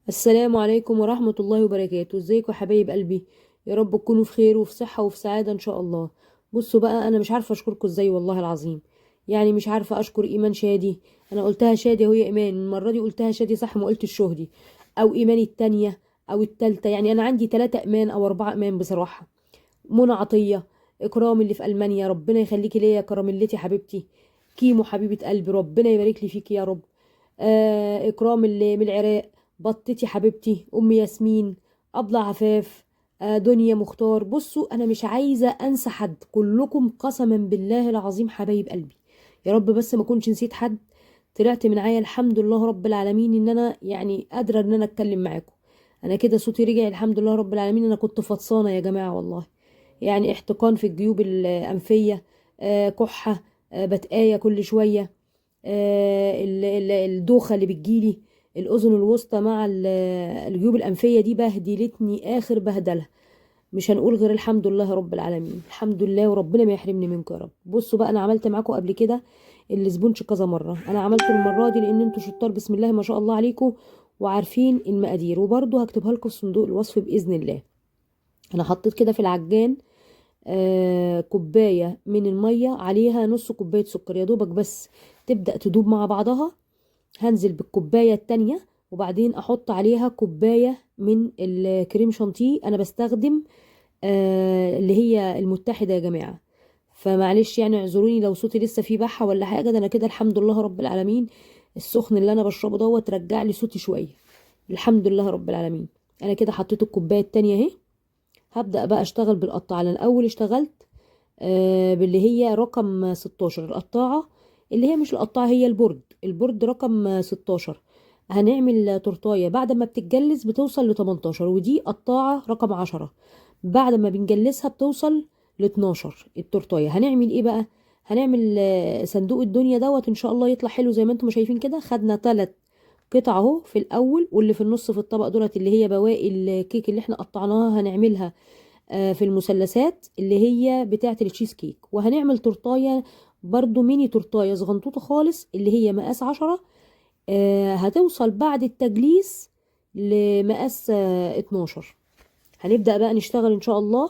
السلام عليكم ورحمة الله وبركاته. ازيكم يا حبايب قلبي؟ يا رب تكونوا في خير وفي صحة وفي سعادة ان شاء الله. بصوا بقى، انا مش عارفة اشكركم ازاي والله العظيم. يعني مش عارفة اشكر ايمان شادي. انا قلتها شادي وهي ايمان، المرة دي قلتها شادي صح، ما قلت الشهدي او ايمان التانية او التالتة. يعني انا عندي 3 ايمان او 4 ايمان بصراحة. منى عطية، اكرام اللي في المانيا، ربنا يخليكي ليا يا كراميلتي حبيبتي. كيمو حبيبة قلبي، ربنا يبارك لي فيكي يا رب. اكرام اللي من العراق، بطتي حبيبتي، ام ياسمين، ابله عفاف، دنيا مختار. بصوا انا مش عايزه انسى حد، كلكم قسما بالله العظيم حبايب قلبي. يا رب بس ما كنتش نسيت حد. طلعت من عيا الحمد لله رب العالمين ان انا يعني قادره ان انا اتكلم معاكم. انا كده صوتي رجع الحمد لله رب العالمين. انا كنت فطسانه يا جماعه والله. يعني احتقان في الجيوب الانفيه، كحه، بتقايه كل شويه، الدوخة اللي بتجيلي، الأذن الوسطى مع الجيوب الأنفية دي بهدلتني آخر بهدلة. مش هنقول غير الحمد لله رب العالمين، الحمد لله، وربنا ما يحرمني منكم يا رب. بصوا بقى، أنا عملت معاكم قبل كده السبونج كذا مرة. أنا عملته المرة دي لأن انتوا شطار بسم الله ما شاء الله عليكم وعارفين المقادير، وبرضه هكتبها لكم في صندوق الوصف بإذن الله. أنا حطيت كده في العجان كوباية من المية، عليها نص كوباية سكر يا دوبك بس تبدأ تدوب مع بعضها. هنزل بالكوباية التانية وبعدين احط عليها كوباية من الكريم شانتيه. انا بستخدم اللي هي المتحدة يا جماعة. فمعلش يعني اعذروني لو صوتي لسه فيه بحة ولا حاجة، ده انا كده الحمد لله رب العالمين. السخن اللي انا بشربه دوت رجع لي صوتي شوية، الحمد لله رب العالمين. انا كده حطيت الكوباية التانية اهي. هبدأ بقى اشتغل بالقطاعة. انا الاول اشتغلت باللي هي رقم 16 القطاعة، اللي هي مش القطاعة، هي البورد رقم 16. هنعمل تورتاية بعد ما بتتجلس بتوصل ل 18، ودي قطاعة رقم 10 بعد ما بنجلسها بتوصل ل 12. التورتاية هنعمل ايه بقى؟ هنعمل صندوق الدنيا دوت ان شاء الله يطلع حلو زي ما انتم شايفين كده. خدنا 3 قطع اهو في الاول، واللي في النص في الطبق دولت اللي هي بواقي الكيك اللي احنا قطعناها هنعملها في المثلثات اللي هي بتاعة التشيز كيك. وهنعمل تورتاية برضو ميني تورتاية صغنطوطة خالص اللي هي مقاس 10. هتوصل بعد التجليس لمقاس 12. هنبدأ بقى نشتغل ان شاء الله.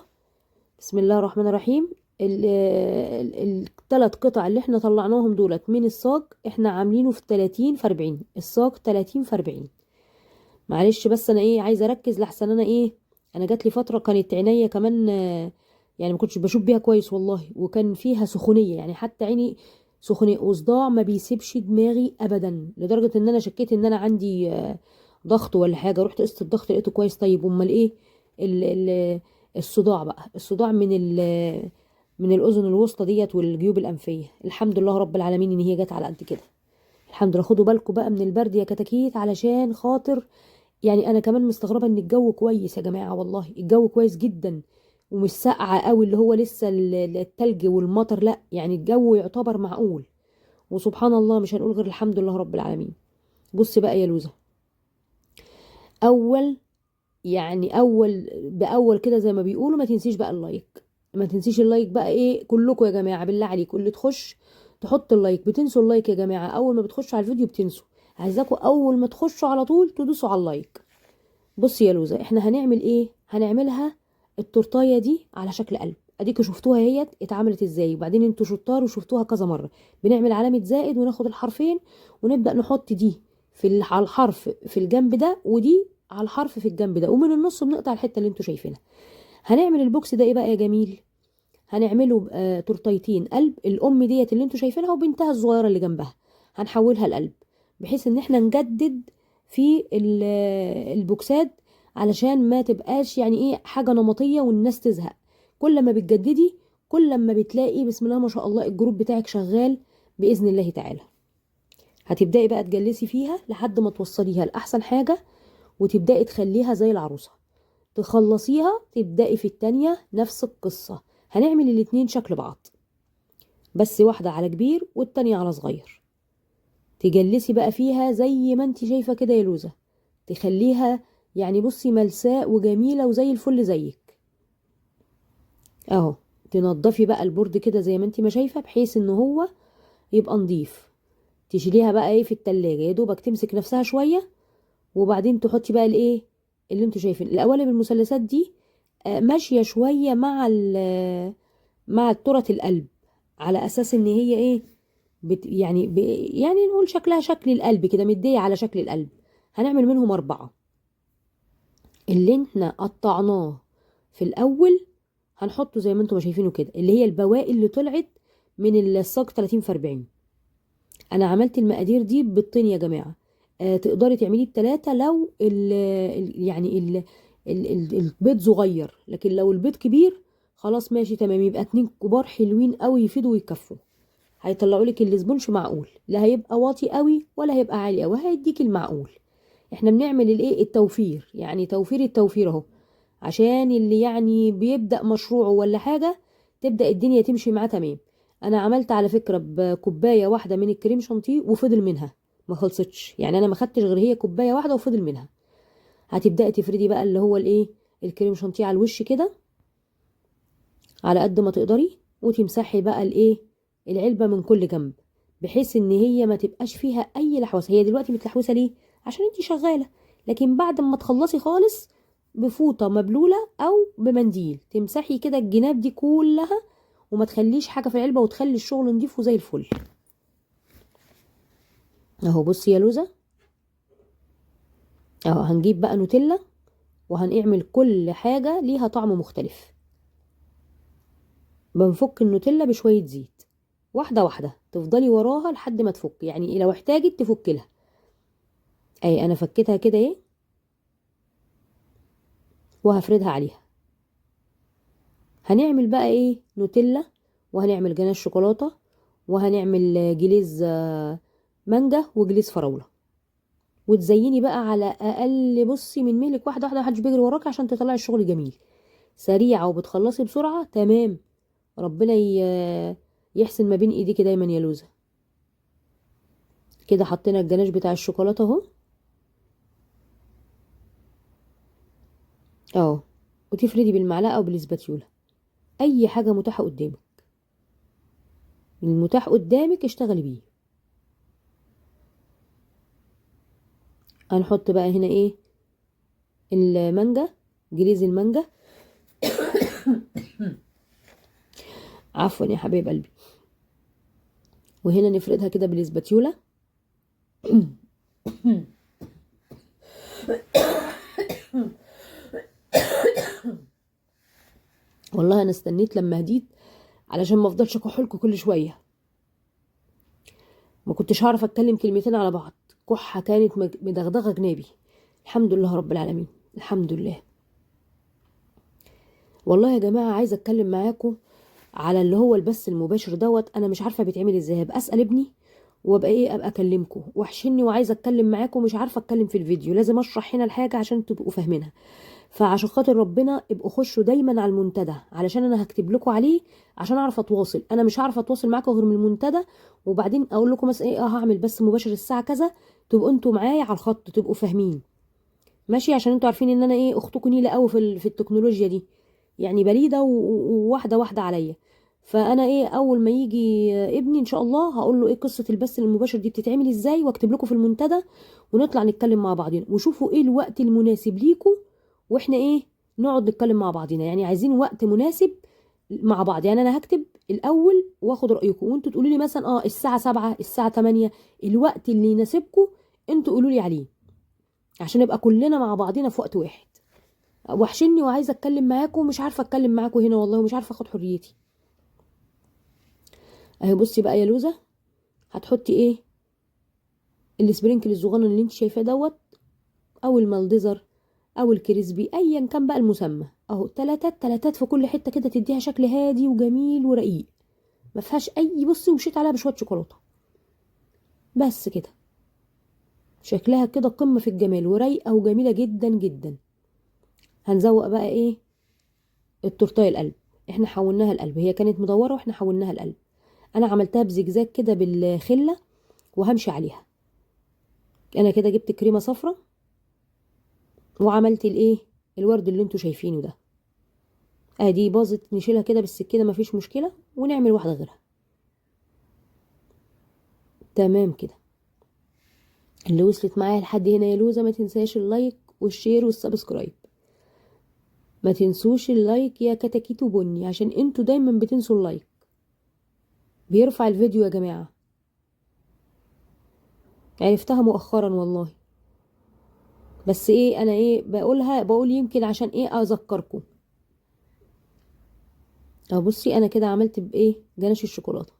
بسم الله الرحمن الرحيم. ال3 قطع اللي احنا طلعناهم دولت من الصاج احنا عاملينه في 30 في 40. الصاج 30 في 40. معلش بس انا ايه عايزه اركز لحسن انا ايه. انا جات لي فتره كانت عينيا كمان يعني ما كنتش بشوف بيها كويس والله، وكان فيها سخونيه، يعني حتى عيني سخونيه وصداع ما بيسيبش دماغي ابدا، لدرجه ان انا شكيت ان انا عندي ضغط ولا حاجه. رحت قست الضغط لقيته كويس. طيب امال ايه؟ ال ال الصداع بقى، الصداع من الاذن الوسطى ديت والجيوب الانفيه. الحمد لله رب العالمين ان هي جت على قد كده. الحمد لله. خدوا بالكم بقى من البرد يا كتاكيت علشان خاطر يعني انا كمان مستغربه ان الجو كويس يا جماعه، والله الجو كويس جدا. ومش ساقعه قوي اللي هو لسه التلج والمطر، لا يعني الجو يعتبر معقول. وسبحان الله مش هنقول غير الحمد لله رب العالمين. بص بقى يا لوزة، اول يعني اول باول كده زي ما بيقولوا، ما تنسيش بقى اللايك. ما تنسيش اللايك بقى ايه كلكم يا جماعه، بالله عليكم اللي تخش تحط اللايك. بتنسوا اللايك يا جماعه، اول ما بتخشوا على الفيديو بتنسوا. عايزاكم اول ما تخشوا على طول تدوسوا على اللايك. بصي يا لوزة، احنا هنعمل ايه؟ هنعملها التورتايه دي على شكل قلب. اديكوا شفتوها هي اتعملت ازاي، وبعدين انتوا شطار وشفتوها كذا مره. بنعمل علامه زائد وناخد الحرفين ونبدا نحط دي على الحرف في الجنب ده، ودي على الحرف في الجنب ده، ومن النص بنقطع الحته اللي انتوا شايفينها. هنعمل البوكس ده ايه بقى يا جميل؟ هنعمله تورتايتين قلب. الام ديت اللي انتوا شايفينها وبنتها الصغيره اللي جنبها هنحولها لقلب، بحيث ان احنا نجدد في البوكسات، علشان ما تبقاش يعني ايه حاجه نمطيه والناس تزهق. كل ما بتجددي كل ما بتلاقي بسم الله ما شاء الله الجروب بتاعك شغال باذن الله تعالى. هتبداي بقى تجلسي فيها لحد ما توصليها لاحسن حاجه، وتبداي تخليها زي العروسه. تخلصيها تبدأي في التانية نفس القصة. هنعمل الاتنين شكل بعض، بس واحدة على كبير والتانية على صغير. تجلسي بقى فيها زي ما انت شايفة كده يا لوزة. تخليها يعني بصي ملساء وجميلة وزي الفل زيك اهو. تنضفي بقى البورد كده زي ما انت ما شايفة، بحيث ان هو يبقى نضيف. تشيليها بقى ايه في التلاجة يا دوبك تمسك نفسها شوية، وبعدين تحطي بقى الايه اللي انتوا شايفين القوالب المثلثات دي، ماشيه شويه مع ترة القلب، على اساس ان هي ايه يعني نقول شكلها شكل القلب كده، مديه على شكل القلب. هنعمل منهم 4. اللي احنا قطعناه في الاول هنحطه زي ما انتم شايفينه كده، اللي هي البواقي اللي طلعت من الصاج 30 في 40. انا عملت المقادير دي بالطين يا جماعه. تقدري تعمليه ب3 لو يعني البيض صغير، لكن لو البيض كبير خلاص ماشي تمام، يبقى 2 كبار حلوين قوي يفيدوا ويكفوا. هيطلعوا لك الاسبونش معقول، لا هيبقى واطي قوي ولا هيبقى عالي قوي، هيديك المعقول. احنا بنعمل الايه التوفير، يعني توفير التوفير اهو، عشان اللي يعني بيبدأ مشروعه ولا حاجة تبدأ الدنيا تمشي معاه تمام. انا عملت على فكرة بكوباية واحدة من الكريم شانتيه وفضل منها، ما خلصتش، يعني انا ما خدتش غير هي كوباية واحدة وفضل منها. هتبدأي تفردي بقى اللي هو الايه الكريم شانتيه على الوش كده على قد ما تقدري، وتمسحي بقى الايه العلبة من كل جنب، بحيث ان هي ما تبقاش فيها اي لحوسه. هي دلوقتي متلحوسه ليه؟ عشان انتي شغاله، لكن بعد ما تخلصي خالص بفوطه مبلوله او بمنديل تمسحي كده الجناب دي كلها، وما تخليش حاجه في العلبه، وتخلي الشغل نضيف وزي الفل. اهو بصي يا لوزه، اهو هنجيب بقى نوتيلا وهنعمل كل حاجه ليها طعم مختلف. بنفك النوتيلا بشويه زيت، واحده واحده تفضلي وراها لحد ما تفك، يعني لو احتاجت تفك لها. اي انا فكيتها كده ايه، وهفردها عليها. هنعمل بقى ايه نوتيلا، وهنعمل جناش شوكولاته، وهنعمل جليز مانجا وجليز فراوله. وتزيني بقى على اقل، بصي من مهلك واحده واحده، محدش بيجري وراك عشان تطلعي الشغل جميل، سريعه وبتخلصي بسرعه تمام. ربنا يحسن ما بين ايديكي دايما يا لوزه. كده حطينا الجناش بتاع الشوكولاته اهو، اه. وتفردي بالمعلقه او بالاسباتيولا، اي حاجه متاحه قدامك، المتاح قدامك اشتغلي بيه. هنحط بقى هنا ايه المانجا، جليز المانجا، عفوا يا حبيب قلبي. وهنا نفردها كده بالاسباتيولا. والله انا استنيت لما هديت علشان ما افضلش اكحلكوا كل شويه، ما كنتش هعرف اتكلم كلمتين على بعض، كحه كانت مدغدغه جنابي. الحمد لله رب العالمين، الحمد لله. والله يا جماعه عايزه اتكلم معاكم على اللي هو البث المباشر دوت، انا مش عارفه بيتعمل ازاي. هبقى اسال ابني وابقى ايه ابقى اكلمكم، وحشني وعايزه اتكلم معاكم، مش عارفه اتكلم في الفيديو، لازم اشرح هنا الحاجه عشان تبقوا فاهمينها. فعشان خاطر ربنا ابقوا خشوا دايما على المنتدى، علشان انا هكتب لكم عليه عشان اعرف اتواصل. انا مش هعرف اتواصل معاكم غير من المنتدى، وبعدين اقول لكم مثلا ايه هعمل بث مباشر الساعه كذا، تبقوا انتوا معايا على الخط تبقوا فاهمين ماشي. عشان انتوا عارفين ان انا ايه اختكم نيله قوي في التكنولوجيا دي، يعني بليده وواحده واحده عليا. فانا ايه اول ما يجي ابني ان شاء الله هقول له ايه قصه البث المباشر دي بتتعمل ازاي، واكتب لكم في المنتدى، ونطلع نتكلم مع بعضين، وشوفوا ايه الوقت المناسب ليكم، واحنا ايه نقعد نتكلم مع بعضينا. يعني عايزين وقت مناسب مع بعض، يعني انا هكتب الاول واخد رايكم، وانتوا تقولوا لي مثلا الساعه 7 الساعه 8، الوقت اللي يناسبكم انتوا قولوا لي عليه، عشان نبقى كلنا مع بعضينا في وقت واحد. وحشني وعايزه اتكلم معاكم، مش عارفه اتكلم معاكم هنا والله، ومش عارفه اخد حريتي. اهي بصي بقى يا لوزه، هتحطي ايه السبرينكل الصغنن اللي انت شايفاه دوت، او المالديزر او الكريسبي ايا كان بقى المسمى، اهو تلاتات تلاتات في كل حته كده، تديها شكل هادي وجميل ورقيق، ما فيهاش اي، بصي ومشيت عليها بشويه شوكولاته بس كده، شكلها كده قمه في الجمال ورايقه وجميله جدا جدا. هنزوق بقى ايه التورتايه القلب، احنا حولناها القلب، هي كانت مدوره واحنا حولناها القلب. انا عملتها بزجزاج كده بالخله وهمشي عليها. انا كده جبت كريمه صفرة وعملت الايه الورد اللي انتوا شايفينه ده. ادي باظت نشيلها كده بالسكينه مفيش مشكله، ونعمل واحده غيرها. تمام كده. اللي وصلت معايا لحد هنا يا لوزة ما تنساش اللايك والشير والسبسكرايب. ما تنسوش اللايك يا كتاكيتو بني، عشان انتوا دايما بتنسوا اللايك، بيرفع الفيديو يا جماعة. عرفتها مؤخرا والله، بس ايه انا ايه بقول يمكن عشان ايه اذكركم. اهو بصي انا كده عملت بايه جناش الشوكولاته،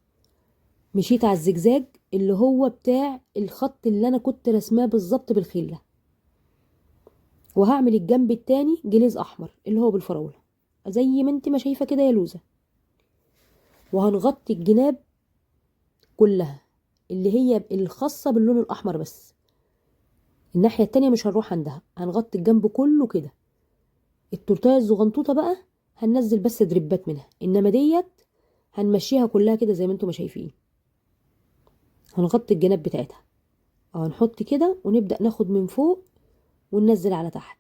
مشيت على الزجزاج اللي هو بتاع الخط اللي انا كنت رسماه بالظبط بالخله، وهعمل الجنب التاني جليز احمر اللي هو بالفراوله زي ما انت ما شايفه كده يا لوزه، وهنغطي الجناب كلها اللي هي الخاصه باللون الاحمر بس. الناحيه التانية مش هنروح عندها، هنغطي الجنب كله كده. التورتايه الزغنطوطه بقى هننزل بس دريبات منها، انما ديت هنمشيها كلها كده زي ما انتم ما شايفين. هنغطي الجناب بتاعتها، او هنحط كده ونبدأ ناخد من فوق وننزل على تحت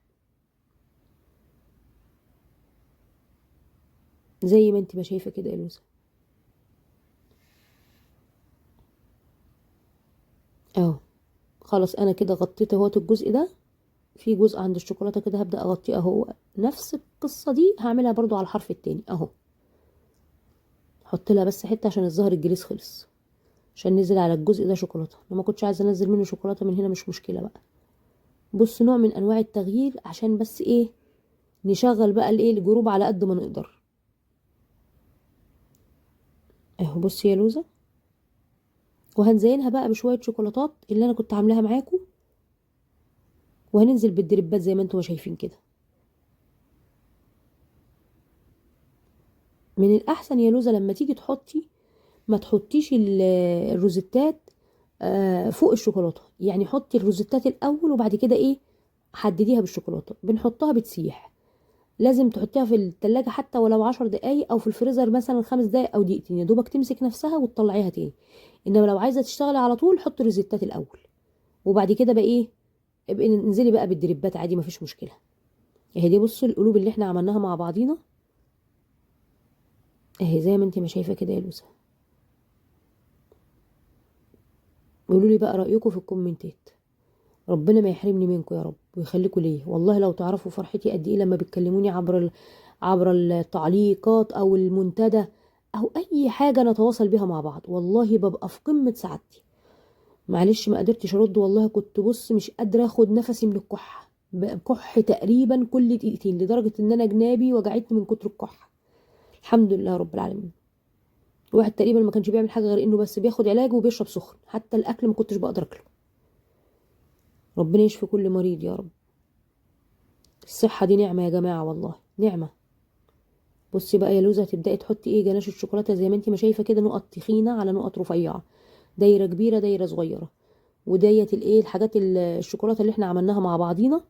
زي ما انت ما شايفه كده يا لوزة. اهو خلاص انا كده غطيت اهوت الجزء ده. في جزء عند الشوكولاته كده هبدأ اغطيه اهو، نفس القصه دي هعملها برضو على الحرف التاني اهو. احط لها بس حته عشان الظهر الجليس خلص، عشان نزل على الجزء ده شوكولاته. لو ما كنتش عايزه انزل منه شوكولاته من هنا مش مشكله بقى. بص نوع من انواع التغيير عشان بس ايه نشغل بقى الايه الجروب على قد ما نقدر. اهو بصي يا لوزة، وهنزينها بقى بشويه شوكولاتات اللي انا كنت عاملاها معاكم، وهننزل بالدريبات زي ما انتم شايفين كده. من الاحسن يا لوزة لما تيجي تحطي ما تحطيش الروزيتات فوق الشوكولاته، يعني حطي الروزيتات الاول وبعد كده ايه حدديها بالشوكولاته. بنحطها بتسيح، لازم تحطيها في التلاجة حتى ولو 10 دقايق، او في الفريزر مثلا 5 دقايق او دقيقتين يا دوبك تمسك نفسها وتطلعيها تاني. انما لو عايزه تشتغلي على طول حطي الروزيتات الاول، وبعد كده بقى ايه ابقي انزلي بقى بالدريبات عادي مفيش مشكله. اهي دي بصوا القلوب اللي احنا عملناها مع بعضينا اهي زي ما انت ما شايفه كده يا لوزة. قولوا لي بقى رايكم في الكومنتات. ربنا ما يحرمني منكم يا رب ويخليكم ليا، والله لو تعرفوا فرحتي قد ايه لما بتكلموني عبر التعليقات او المنتدى او اي حاجه نتواصل بيها مع بعض، والله ببقى في قمه سعادتي. معلش ما قدرتش ارد والله، كنت بص مش قادره اخد نفسي من الكحه، بكح تقريبا كل دقيقتين لدرجه ان انا جنابي وجعتني من كتر الكحه. الحمد لله رب العالمين. الواحد تقريبا ما كانش بيعمل حاجه غير انه بس بياخد علاج وبيشرب سخن، حتى الاكل ما كنتش بقدر اكله. ربنا يشفي كل مريض يا رب. الصحه دي نعمه يا جماعه، والله نعمه. بصي بقى يا لوزة تبداي تحطي ايه جناش الشوكولاته زي ما انت ما شايفه كده، نقط تخينه على نقط رفيعه، دايره كبيره دايره صغيره. وديت الايه الحاجات الشوكولاته اللي احنا عملناها مع بعضينا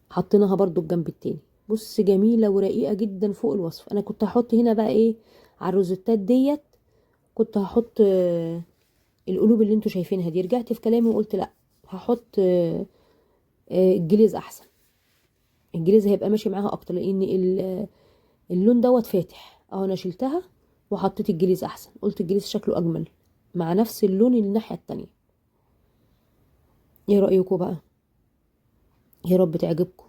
حطيناها برضو الجنب التاني. بص جميله ورقيقه جدا فوق الوصف. انا كنت هحط هنا بقى ايه على الروزيتات ديت، كنت هحط القلوب اللي انتوا شايفينها دي. رجعت في كلامي وقلت لا، هحط الجليز احسن. الجليز هيبقى ماشي معاها اكتر، لان اللون دوت فاتح. اه انا شلتها وحطيت الجليز احسن، قلت الجليز شكله اجمل مع نفس اللون اللي الناحيه التانية. ايه رايكم بقى؟ يا رب تعجبكم.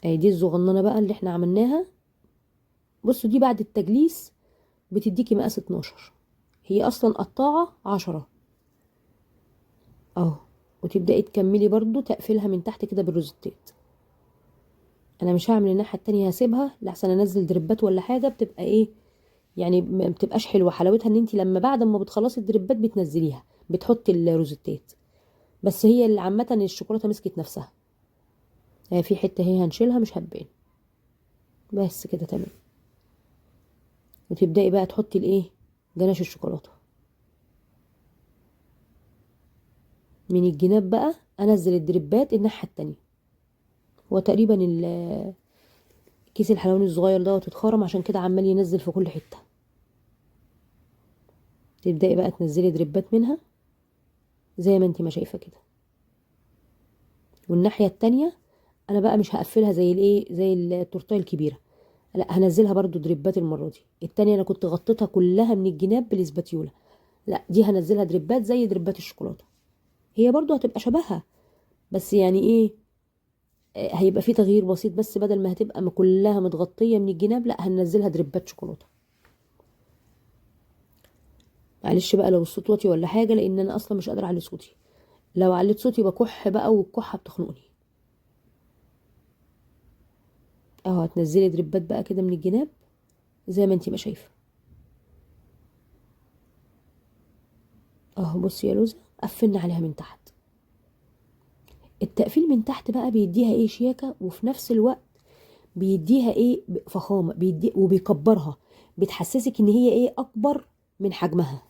اهي دي الصغننه بقى اللي احنا عملناها. بصوا دي بعد التجليس بتديكي مقاس 12، هي اصلا قطاعه 10 اهو. وتبداي تكملي برضو تقفلها من تحت كده بالروزتات. انا مش هعمل الناحيه التانية، هسيبها لحسن انزل دربات ولا حاجه بتبقى ايه يعني ما بتبقاش حلوه. حلاوتها ان انت لما بعد ما بتخلصي الدربات بتنزليها بتحطي الروزتات. بس هي اللي عامه الشوكولاته مسكت نفسها، يعني في حته هي هنشيلها مش هتبان. بس كده تمام. وتبداي بقى تحطي الايه جناش الشوكولاته من الجناب بقى. انزل الدربات الناحيه التانية. هو تقريبا كيس الحلواني الصغير دوت اتخرم عشان كده عمال ينزل في كل حته. تبداي بقى تنزلي دربات منها زي ما انت ما شايفه كده. والناحيه التانية انا بقى مش هقفلها زي الايه زي التورتيه الكبيره، لا هنزلها برضو دربات. المره دي التانية انا كنت غطيتها كلها من الجناب بالاسباتيولا لا دي هنزلها دريبات زي دريبات الشوكولاته، هي برضو هتبقى شبهها، بس يعني ايه، هيبقى في تغيير بسيط، بس بدل ما هتبقى كلها متغطيه من الجناب، لا هننزلها دريبات شوكولاته. معلش بقى لو الصوت واطي ولا حاجه، لان انا اصلا مش قادره اعلي صوتي، لو عليت صوتي بكح بقى، والكحه بتخنقني. اهو هتنزلي دريبات بقى كده من الجناب زي ما انتي ما شايفه. اهو بصي يا لوزة، قفلنا عليها من تحت. التقفيل من تحت بقى بيديها ايه، شياكة، وفي نفس الوقت بيديها ايه، فخامة، وبيكبرها، بتحسسك ان هي ايه، اكبر من حجمها،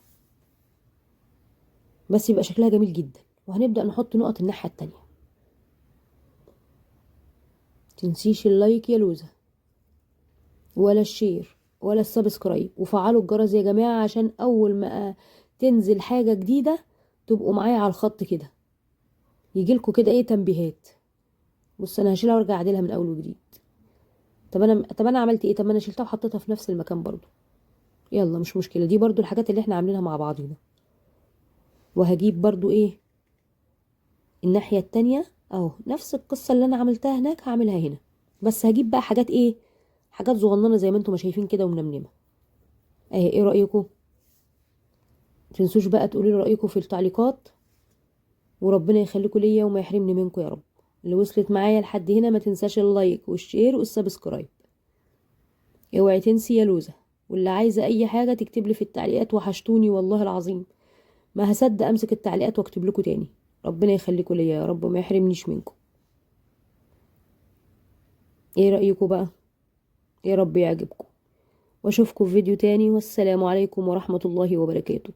بس يبقى شكلها جميل جدا. وهنبدأ نحط نقط الناحية التانية. تنسيش اللايك يا لوزة، ولا الشير، ولا السبسكرايب، وفعلوا الجرس يا جماعة، عشان اول ما تنزل حاجة جديدة تبقوا معايا على الخط كده، يجيلكوا كده ايه تنبيهات. بص انا هشيلها وارجع اعدلها من اول وجديد. طب انا عملت ايه، طب ما انا شلتها وحطيتها في نفس المكان برضو. يلا مش مشكله، دي برضو الحاجات اللي احنا عاملينها مع بعضينا. وهجيب برضو ايه الناحيه التانية، اهو نفس القصه اللي انا عملتها هناك هعملها هنا، بس هجيب بقى حاجات ايه، حاجات صغننه زي ما انتم ما شايفين كده ومنمنمه. ايه رايكم؟ متنسوش بقى تقولوا لي رايكم في التعليقات، وربنا يخليكم ليا وما يحرمني منكم يا رب. اللي وصلت معايا لحد هنا ما تنساش اللايك والشير والسبسكرايب. اوعي تنسي يا لوزة، واللي عايزة اي حاجة تكتب لي في التعليقات، وحشتوني والله العظيم، ما هصدق امسك التعليقات واكتب لكم تاني. ربنا يخليكم ليا يا رب وما يحرمنيش منكم. ايه رأيكم بقى؟ يا رب يعجبكم، واشوفكم في فيديو تاني، والسلام عليكم ورحمة الله وبركاته.